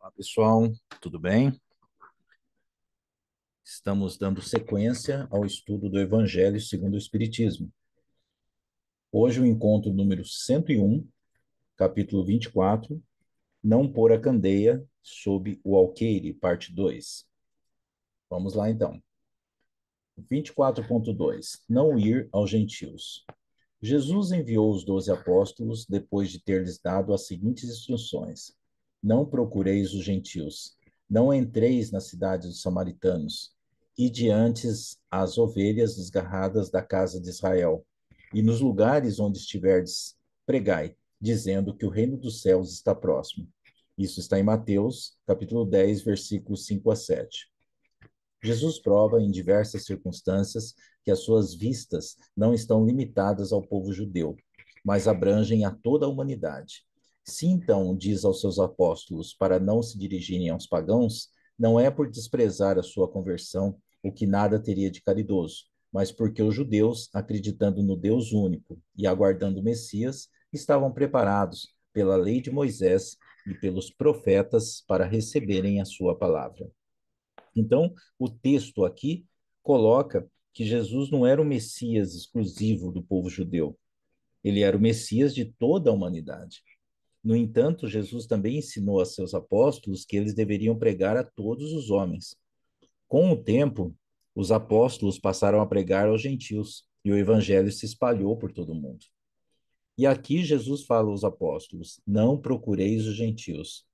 Olá, pessoal, tudo bem? Estamos dando sequência ao estudo do Evangelho segundo o Espiritismo. Hoje o encontro número 101, capítulo 24, Não pôr a candeia sob o alqueire, parte 2. Vamos lá então. 24.2 Não ir aos gentios. Jesus enviou os 12 apóstolos depois de ter-lhes dado as seguintes instruções: Não procureis os gentios, não entreis nas cidades dos samaritanos, e diante as ovelhas desgarradas da casa de Israel, e nos lugares onde estiverdes, pregai, dizendo que o reino dos céus está próximo. Isso está em Mateus, capítulo 10, versículos 5 a 7. Jesus prova em diversas circunstâncias que as suas vistas não estão limitadas ao povo judeu, mas abrangem a toda a humanidade. Se então diz aos seus apóstolos para não se dirigirem aos pagãos, não é por desprezar a sua conversão, o que nada teria de caridoso, mas porque os judeus, acreditando no Deus único e aguardando o Messias, estavam preparados pela lei de Moisés e pelos profetas para receberem a sua palavra. Então, o texto aqui coloca que Jesus não era o Messias exclusivo do povo judeu, ele era o Messias de toda a humanidade. No entanto, Jesus também ensinou a seus apóstolos que eles deveriam pregar a todos os homens. Com o tempo, os apóstolos passaram a pregar aos gentios e o evangelho se espalhou por todo o mundo. E aqui Jesus fala aos apóstolos: não procureis os gentios.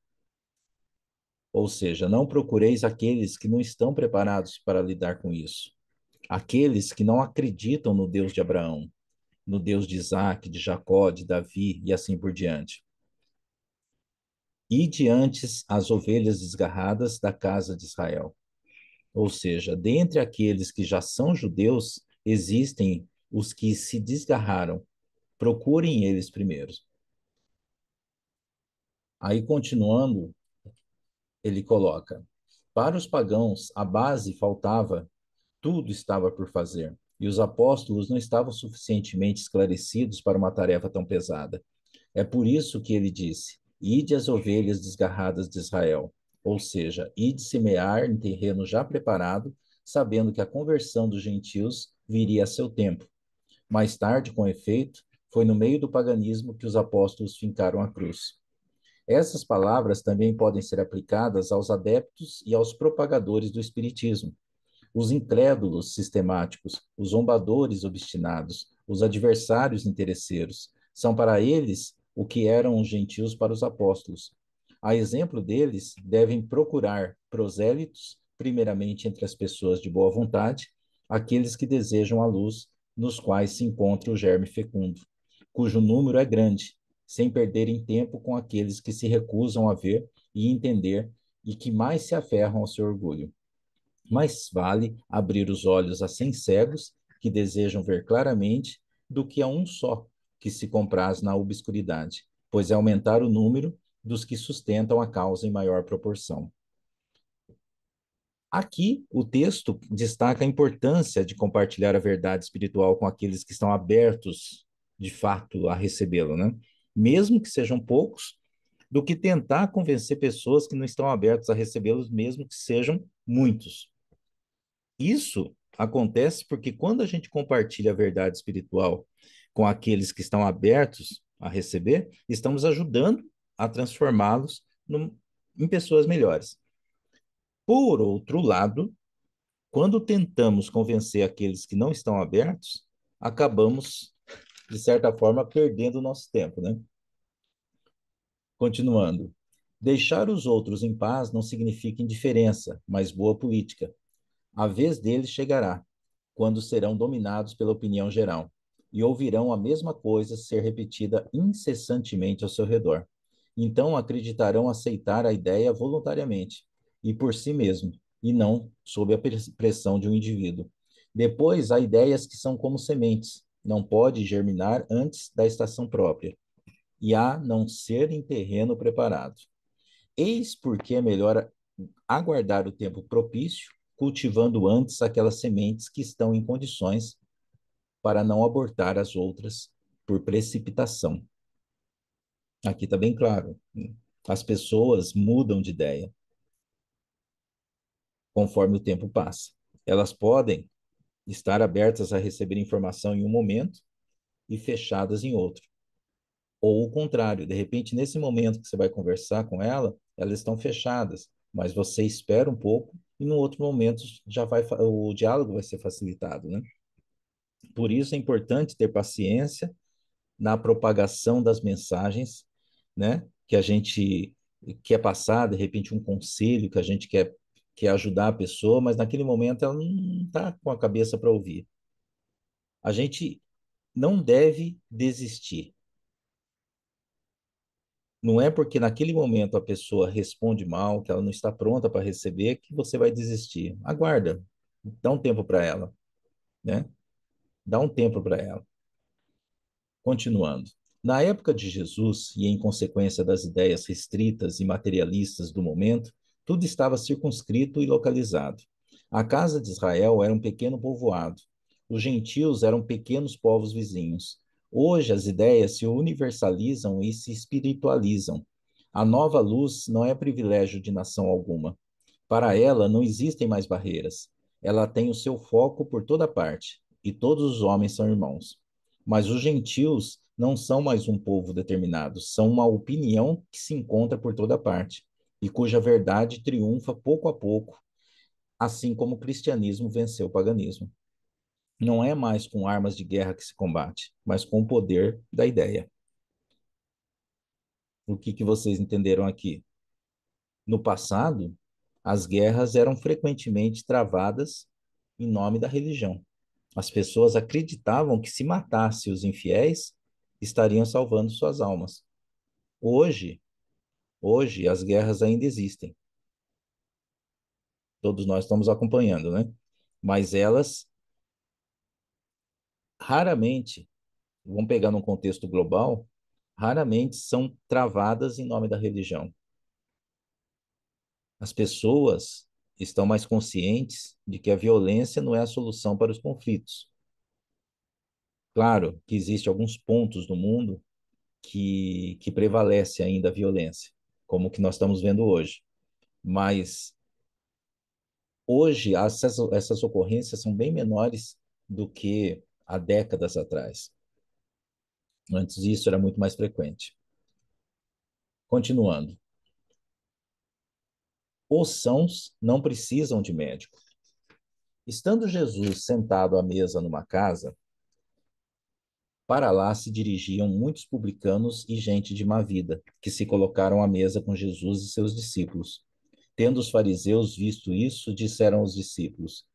Ou seja, não procureis aqueles que não estão preparados para lidar com isso. Aqueles que não acreditam no Deus de Abraão, no Deus de Isaac, de Jacó, de Davi e assim por diante. E diante as ovelhas desgarradas da casa de Israel. Ou seja, dentre aqueles que já são judeus, existem os que se desgarraram. Procurem eles primeiro. Aí, continuando, ele coloca: para os pagãos, a base faltava, tudo estava por fazer, e os apóstolos não estavam suficientemente esclarecidos para uma tarefa tão pesada. É por isso que ele disse: Ide as ovelhas desgarradas de Israel, ou seja, ide semear em terreno já preparado, sabendo que a conversão dos gentios viria a seu tempo. Mais tarde, com efeito, foi no meio do paganismo que os apóstolos fincaram a cruz. Essas palavras também podem ser aplicadas aos adeptos e aos propagadores do espiritismo, os incrédulos sistemáticos, os zombadores obstinados, os adversários interesseiros. São para eles o que eram os gentios para os apóstolos. A exemplo deles, devem procurar prosélitos, primeiramente entre as pessoas de boa vontade, aqueles que desejam a luz, nos quais se encontra o germe fecundo, cujo número é grande, sem perderem tempo com aqueles que se recusam a ver e entender e que mais se aferram ao seu orgulho. Mais vale abrir os olhos a 100 cegos que desejam ver claramente do que a um só que se compraz na obscuridade, pois é aumentar o número dos que sustentam a causa em maior proporção. Aqui, o texto destaca a importância de compartilhar a verdade espiritual com aqueles que estão abertos, de fato, a recebê-lo, né? Mesmo que sejam poucos, do que tentar convencer pessoas que não estão abertas a recebê-los, mesmo que sejam muitos. Isso acontece porque quando a gente compartilha a verdade espiritual com aqueles que estão abertos a receber, estamos ajudando a transformá-los em pessoas melhores. Por outro lado, quando tentamos convencer aqueles que não estão abertos, acabamos, de certa forma, perdendo o nosso tempo, né? Continuando. Deixar os outros em paz não significa indiferença, mas boa política. A vez deles chegará, quando serão dominados pela opinião geral, e ouvirão a mesma coisa ser repetida incessantemente ao seu redor. Então acreditarão aceitar a ideia voluntariamente, e por si mesmo, e não sob a pressão de um indivíduo. Depois, há ideias que são como sementes, não pode germinar antes da estação própria, e há não ser em terreno preparado. Eis porque é melhor aguardar o tempo propício, cultivando antes aquelas sementes que estão em condições para não abortar as outras por precipitação. Aqui está bem claro. As pessoas mudam de ideia conforme o tempo passa. Elas podem estar abertas a receber informação em um momento e fechadas em outro. Ou o contrário, de repente, nesse momento que você vai conversar com ela, elas estão fechadas, mas você espera um pouco e no outro momento já vai o diálogo vai ser facilitado, né? Por isso é importante ter paciência na propagação das mensagens, né? Que a gente quer passar, de repente, um conselho que a gente quer ajudar a pessoa, mas naquele momento ela não está com a cabeça para ouvir. A gente não deve desistir. Não é porque naquele momento a pessoa responde mal, que ela não está pronta para receber, que você vai desistir. Aguarda, dá um tempo para ela, né? Dá um tempo para ela. Continuando. Na época de Jesus, e em consequência das ideias restritas e materialistas do momento, tudo estava circunscrito e localizado. A casa de Israel era um pequeno povoado. Os gentios eram pequenos povos vizinhos. Hoje, as ideias se universalizam e se espiritualizam. A nova luz não é privilégio de nação alguma. Para ela, não existem mais barreiras. Ela tem o seu foco por toda parte, e todos os homens são irmãos. Mas os gentios não são mais um povo determinado, são uma opinião que se encontra por toda parte e cuja verdade triunfa pouco a pouco, assim como o cristianismo venceu o paganismo. Não é mais com armas de guerra que se combate, mas com o poder da ideia. O que vocês entenderam aqui? No passado, as guerras eram frequentemente travadas em nome da religião. As pessoas acreditavam que se matasse os infiéis, estariam salvando suas almas. Hoje, hoje as guerras ainda existem. Todos nós estamos acompanhando, né? Mas elas raramente, vamos pegar num contexto global, raramente são travadas em nome da religião. As pessoas estão mais conscientes de que a violência não é a solução para os conflitos. Claro que existem alguns pontos no mundo que prevalece ainda a violência, como o que nós estamos vendo hoje. Mas hoje essas ocorrências são bem menores do que há décadas atrás. Antes isso era muito mais frequente. Continuando. Os sãos não precisam de médico. Estando Jesus sentado à mesa numa casa, para lá se dirigiam muitos publicanos e gente de má vida, que se colocaram à mesa com Jesus e seus discípulos. Tendo os fariseus visto isso, disseram aos discípulos: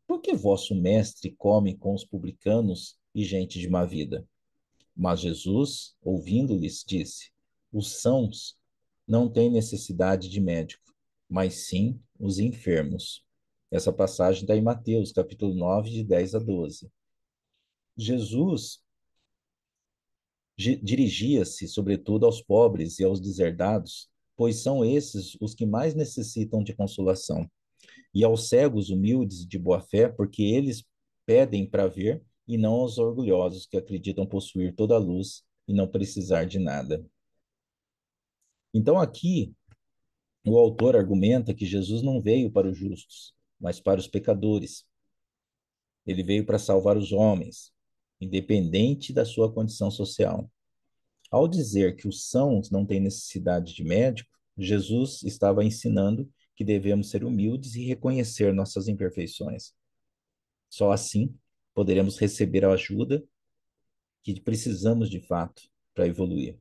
Por que vosso mestre come com os publicanos e gente de má vida? Mas Jesus, ouvindo-lhes, disse: Os sãos não têm necessidade de médico, mas sim os enfermos. Essa passagem está em Mateus, capítulo 9, de 10 a 12. Jesus dirigia-se, sobretudo, aos pobres e aos deserdados, pois são esses os que mais necessitam de consolação, e aos cegos humildes de boa fé, porque eles pedem para ver, e não aos orgulhosos que acreditam possuir toda a luz e não precisar de nada. Então, aqui, o autor argumenta que Jesus não veio para os justos, mas para os pecadores. Ele veio para salvar os homens, independente da sua condição social. Ao dizer que os sãos não têm necessidade de médico, Jesus estava ensinando que devemos ser humildes e reconhecer nossas imperfeições. Só assim poderemos receber a ajuda que precisamos de fato para evoluir.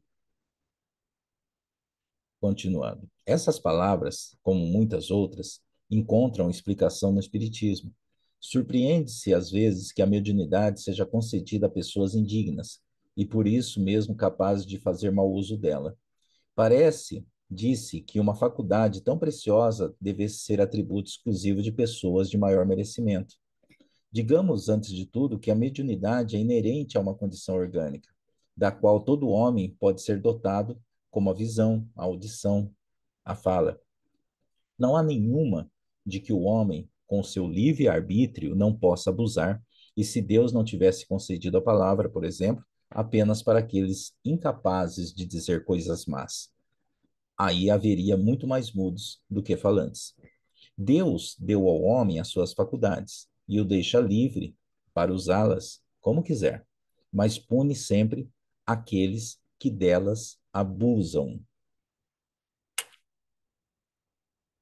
Continuando. Essas palavras, como muitas outras, encontram explicação no Espiritismo. Surpreende-se, às vezes, que a mediunidade seja concedida a pessoas indignas e, por isso mesmo, capazes de fazer mau uso dela. Parece, disse, que uma faculdade tão preciosa devesse ser atributo exclusivo de pessoas de maior merecimento. Digamos, antes de tudo, que a mediunidade é inerente a uma condição orgânica, da qual todo homem pode ser dotado, como a visão, a audição, a fala. Não há nenhuma de que o homem, com seu livre-arbítrio, não possa abusar, e se Deus não tivesse concedido a palavra, por exemplo, apenas para aqueles incapazes de dizer coisas más. Aí haveria muito mais mudos do que falantes. Deus deu ao homem as suas faculdades e o deixa livre para usá-las como quiser, mas pune sempre aqueles que delas abusam.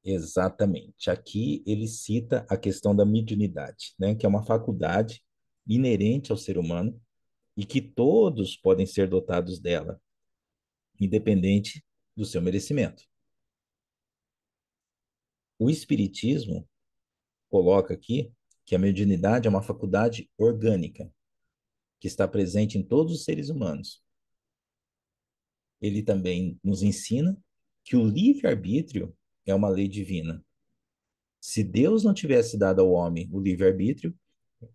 Exatamente. Aqui ele cita a questão da mediunidade, né, que é uma faculdade inerente ao ser humano e que todos podem ser dotados dela, independente do seu merecimento. O Espiritismo coloca aqui que a mediunidade é uma faculdade orgânica, que está presente em todos os seres humanos. Ele também nos ensina que o livre-arbítrio é uma lei divina. Se Deus não tivesse dado ao homem o livre-arbítrio,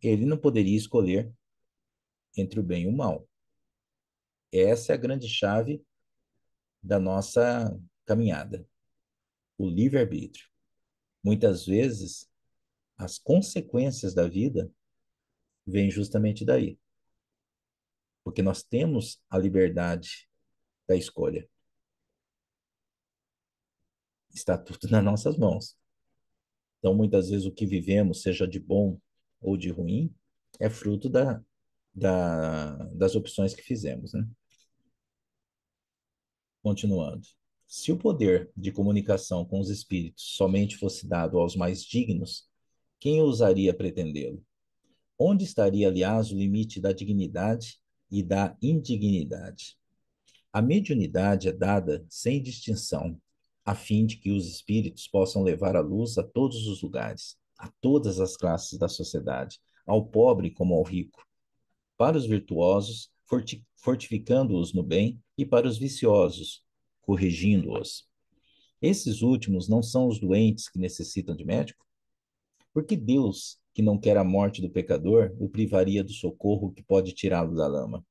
ele não poderia escolher entre o bem e o mal. Essa é a grande chave da nossa caminhada, o livre-arbítrio. Muitas vezes, as consequências da vida vêm justamente daí, porque nós temos a liberdade da escolha. Está tudo nas nossas mãos. Então, muitas vezes, o que vivemos, seja de bom ou de ruim, é fruto das opções que fizemos, né? Continuando. Se o poder de comunicação com os espíritos somente fosse dado aos mais dignos, quem ousaria pretendê-lo? Onde estaria, aliás, o limite da dignidade e da indignidade? A mediunidade é dada sem distinção, a fim de que os espíritos possam levar a luz a todos os lugares, a todas as classes da sociedade, ao pobre como ao rico, para os virtuosos, fortificando-os no bem, e para os viciosos, corrigindo-os. Esses últimos não são os doentes que necessitam de médico? Porque Deus, que não quer a morte do pecador, o privaria do socorro que pode tirá-lo da lama.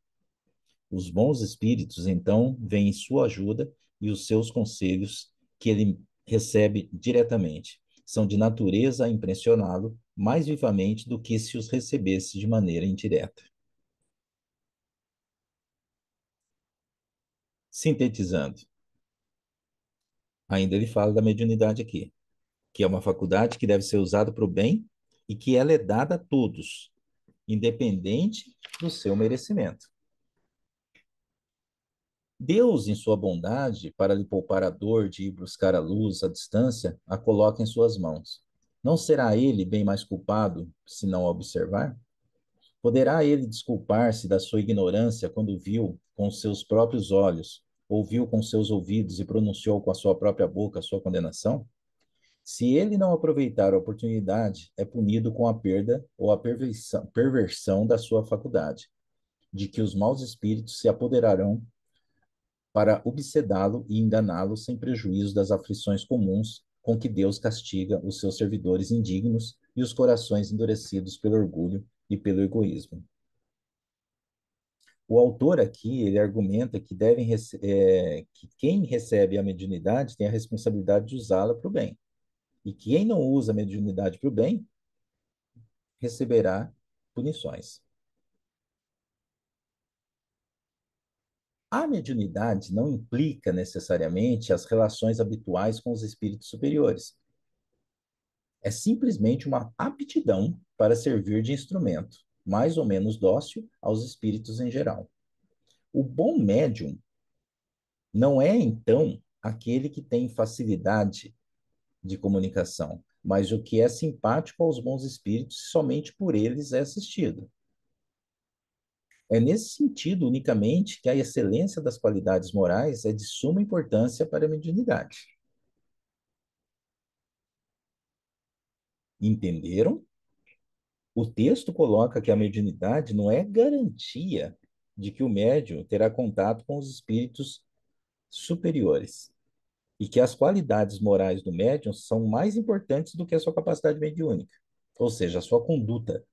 Os bons espíritos, então, vêm em sua ajuda e os seus conselhos, que ele recebe diretamente, são de natureza a impressioná-lo mais vivamente do que se os recebesse de maneira indireta. Sintetizando, ainda ele fala da mediunidade aqui, que é uma faculdade que deve ser usada para o bem e que ela é dada a todos, independente do seu merecimento. Deus, em sua bondade, para lhe poupar a dor de ir buscar a luz à distância, a coloca em suas mãos. Não será ele bem mais culpado se não a observar? Poderá ele desculpar-se da sua ignorância quando viu com seus próprios olhos, ouviu com seus ouvidos e pronunciou com a sua própria boca a sua condenação? Se ele não aproveitar a oportunidade, é punido com a perda ou a perversão da sua faculdade, de que os maus espíritos se apoderarão para obsedá-lo e enganá-lo sem prejuízo das aflições comuns com que Deus castiga os seus servidores indignos e os corações endurecidos pelo orgulho e pelo egoísmo. O autor aqui, ele argumenta que que quem recebe a mediunidade tem a responsabilidade de usá-la para o bem. E quem não usa a mediunidade para o bem receberá punições. A mediunidade não implica necessariamente as relações habituais com os espíritos superiores. É simplesmente uma aptidão para servir de instrumento, mais ou menos dócil aos espíritos em geral. O bom médium não é, então, aquele que tem facilidade de comunicação, mas o que é simpático aos bons espíritos somente por eles é assistido. É nesse sentido unicamente que a excelência das qualidades morais é de suma importância para a mediunidade. Entenderam? O texto coloca que a mediunidade não é garantia de que o médium terá contato com os espíritos superiores e que as qualidades morais do médium são mais importantes do que a sua capacidade mediúnica, ou seja, a sua conduta,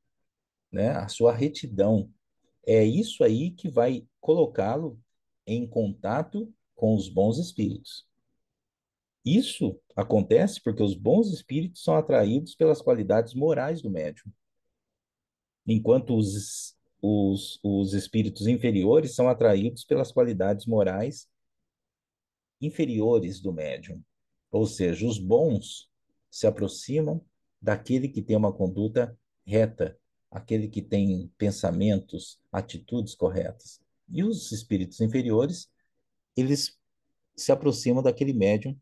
né? A sua retidão. É isso aí que vai colocá-lo em contato com os bons espíritos. Isso acontece porque os bons espíritos são atraídos pelas qualidades morais do médium, enquanto os espíritos inferiores são atraídos pelas qualidades morais inferiores do médium. Ou seja, os bons se aproximam daquele que tem uma conduta reta, aquele que tem pensamentos, atitudes corretas. E os espíritos inferiores, eles se aproximam daquele médium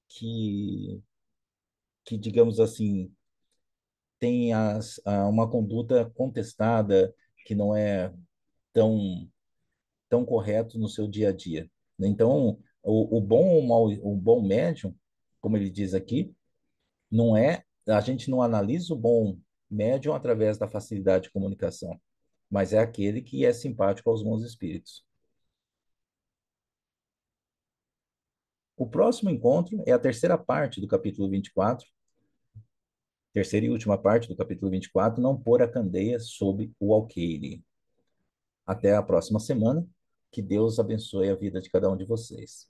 que, que digamos assim, tem uma conduta contestada, que não é tão, tão correto no seu dia a dia. Então, o bom ou mal, o bom médium, como ele diz aqui, não é, a gente não analisa o bom médium através da facilidade de comunicação, mas é aquele que é simpático aos bons espíritos. O próximo encontro é a terceira parte do capítulo 24, terceira e última parte do capítulo 24, não pôr a candeia sob o alqueire. Até a próxima semana. Que Deus abençoe a vida de cada um de vocês.